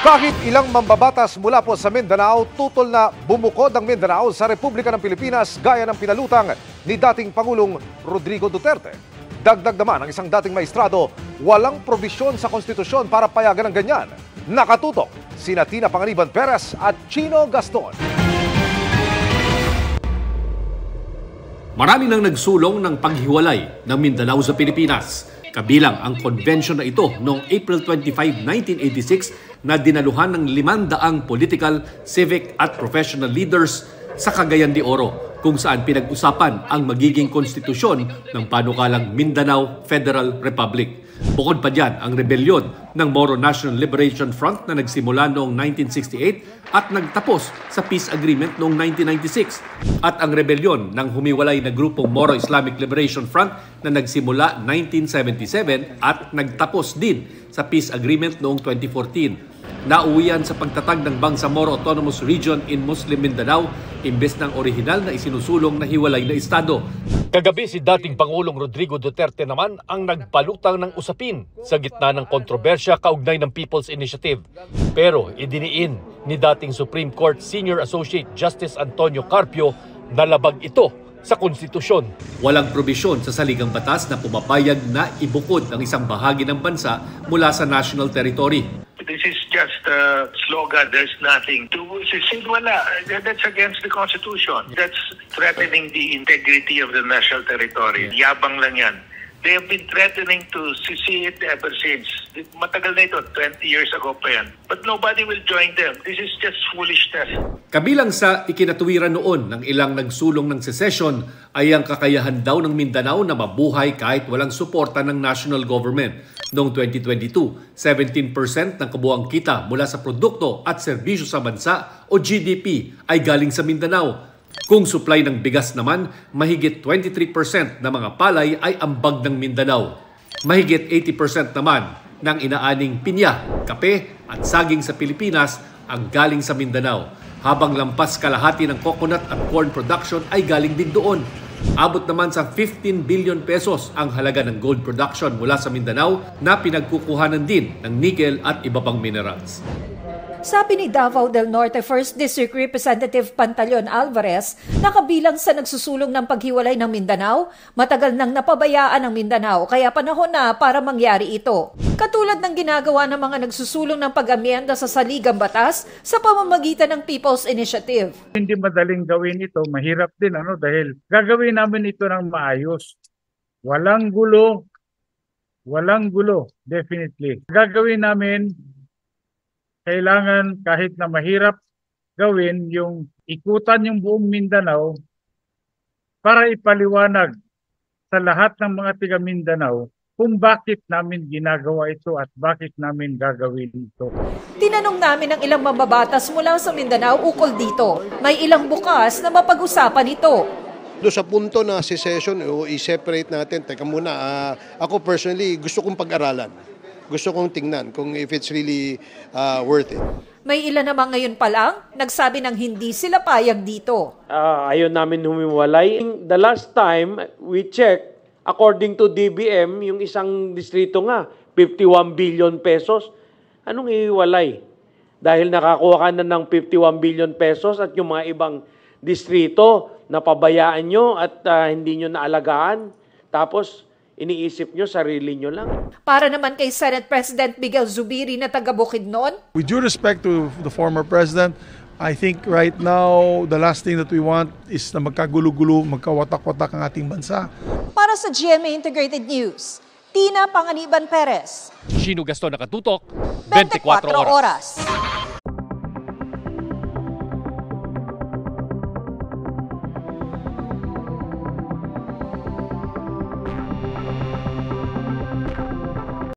Kahit ilang mambabatas mula po sa Mindanao, tutol na bumukod ang Mindanao sa Republika ng Pilipinas gaya ng pinalutang ni dating Pangulong Rodrigo Duterte. Dagdag naman ang isang dating maestrado, walang probisyon sa konstitusyon para payagan ng ganyan. Nakatutok sina Tina Panganiban Perez at Chino Gaston. Marami nang nagsulong ng paghiwalay ng Mindanao sa Pilipinas. Kabilang ang konvensyon na ito noong April 25, 1986 na dinaluhan ng 500 political, civic at professional leaders sa Cagayan de Oro kung saan pinag-usapan ang magiging konstitusyon ng panukalang Mindanao Federal Republic. Bukod pa dyan ang rebelyon ng Moro National Liberation Front na nagsimula noong 1968 at nagtapos sa peace agreement noong 1996 at ang rebelyon ng humiwalay na grupong Moro Islamic Liberation Front na nagsimula 1977 at nagtapos din sa peace agreement noong 2014. Nauwian sa pagtatag ng Bangsamoro Autonomous Region in Muslim Mindanao imbes ng orihinal na isinusulong na hiwalay na estado. Kagabi si dating Pangulong Rodrigo Duterte naman ang nagpalutang ng usapin sa gitna ng kontrobersya kaugnay ng People's Initiative. Pero idiniin ni dating Supreme Court Senior Associate Justice Antonio Carpio na labag ito sa konstitusyon. Walang probisyon sa saligang batas na pumapayag na ibukod ang isang bahagi ng bansa mula sa national territory. This is just a slogan. There's nothing to secede. Wala. That's against the Constitution. That's threatening the integrity of the national territory. Yabang lang yan. They have been threatening to secede ever since. Matagal na ito, 20 years ago pa yan. But nobody will join them. This is just foolishness. Kabilang sa ikinatuwiran noon ng ilang nagsulong ng secession ay ang kakayahan daw ng Mindanao na mabuhay kahit walang suporta ng national government. Noong 2022, 17% ng kabuuang kita mula sa produkto at serbisyo sa bansa o GDP ay galing sa Mindanao. Kung supply ng bigas naman, mahigit 23% ng mga palay ay ambag ng Mindanao. Mahigit 80% naman ng inaaning pinya, kape at saging sa Pilipinas ang galing sa Mindanao. Habang lampas kalahati ng coconut at corn production ay galing din doon. Abot naman sa 15 billion pesos ang halaga ng gold production mula sa Mindanao na pinagkukuhanan din ng nickel at iba pang minerals. Sabi ni Davao del Norte 1st District Representative Pantaleon Alvarez na kabilang sa nagsusulong ng paghiwalay ng Mindanao, matagal nang napabayaan ang Mindanao kaya panahon na para mangyari ito. Katulad ng ginagawa ng mga nagsusulong ng pag-amyenda sa saligang batas sa pamamagitan ng People's Initiative. Hindi madaling gawin ito, mahirap din dahil gagawin namin ito ng maayos. Walang gulo, definitely. Gagawin namin kailangan kahit na mahirap gawin yung ikutan yung buong Mindanao para ipaliwanag sa lahat ng mga tiga Mindanao kung bakit namin ginagawa ito at bakit namin gagawin ito. Tinanong namin ang ilang mambabatas mula sa Mindanao ukol dito. May ilang bukas na mapag-usapan ito. Do sa punto na secession o i-separate natin, teka muna, ako personally gusto kong pag-aralan. Gusto kong tingnan kung if it's really worth it. May ilan naman ngayon pa lang nagsabi ng hindi sila payag dito. Ayaw namin humiwalay. The last time we checked, according to DBM, yung isang distrito nga, 51 billion pesos. Anong hiwalay? Dahil nakakuha ka na ng 51 billion pesos at yung mga ibang distrito napabayaan nyo at hindi nyo naalagaan. Tapos iniisip nyo, sarili nyo lang. Para naman kay Senate President Miguel Zubiri na taga Bukidnon. With due respect to the former president, I think right now, the last thing that we want is na magkagulo-gulo, magkawatak-watak ang ating bansa. Para sa GMA Integrated News, Tina Panganiban Perez. Chino Gaston, Nakatutok, 24 oras.